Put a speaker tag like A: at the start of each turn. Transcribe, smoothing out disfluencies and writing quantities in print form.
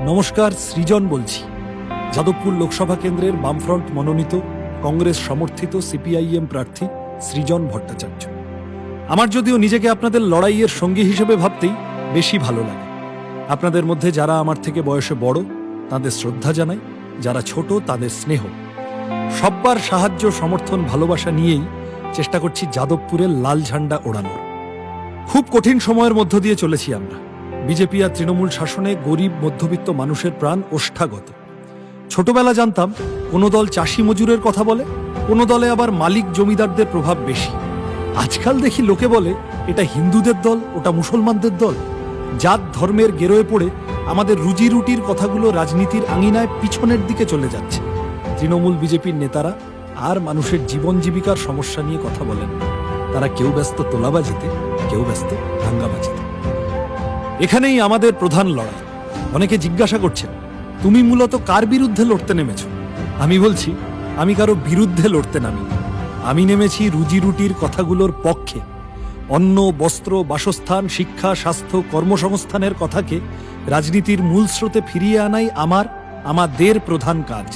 A: নমস্কার, সৃজন বলছি। যাদবপুর লোকসভা কেন্দ্রের বামফ্রন্ট মনোনীত কংগ্রেস সমর্থিত সিপিআইএম প্রার্থী সৃজন ভট্টাচার্য। আমার যদিও নিজেকে আপনাদের লড়াইয়ের সঙ্গী হিসেবে ভাবতেই বেশি ভালো লাগে। আপনাদের মধ্যে যারা আমার থেকে বয়সে বড় তাদের শ্রদ্ধা জানাই, যারা ছোট তাদের স্নেহ। সব্বার সাহায্য, সমর্থন, ভালোবাসা নিয়েই চেষ্টা করছি যাদবপুরের লাল ঝান্ডা ওড়ানোর। খুব কঠিন সময়ের মধ্য দিয়ে চলেছি আমরা। বিজেপি আর তৃণমূল শাসনে গরিব মধ্যবিত্ত মানুষের প্রাণ ওষ্ঠাগত। ছোটবেলা জানতাম কোনো দল চাষি মজুরের কথা বলে, কোনো দলে আবার মালিক জমিদারদের প্রভাব বেশি। আজকাল দেখি লোকে বলে এটা হিন্দুদের দল, ওটা মুসলমানদের দল। জাত ধর্মের গেরোয় পড়ে আমাদের রুজি রুটির কথাগুলো রাজনীতির আঙিনায় পিছনের দিকে চলে যাচ্ছে। তৃণমূল বিজেপির নেতারা আর মানুষের জীবন জীবিকার সমস্যা নিয়ে কথা বলেন না। তারা কেউ ব্যস্ত তোলাবাজিতে, কেউ ব্যস্ত দাঙ্গাবাজিতে। এখানেই আমাদের প্রধান লড়াই। অনেকে জিজ্ঞাসা করছেন, তুমি মূলত কার বিরুদ্ধে লড়তে নেমেছ? আমি বলছি, আমি কারো বিরুদ্ধে লড়তে নামি। আমি নেমেছি রুজি রুটির কথাগুলোর পক্ষে। অন্ন, বস্ত্র, বাসস্থান, শিক্ষা, স্বাস্থ্য, কর্মসংস্থানের কথাকে রাজনীতির মূল স্রোতে ফিরিয়ে আনাই আমাদের প্রধান কাজ।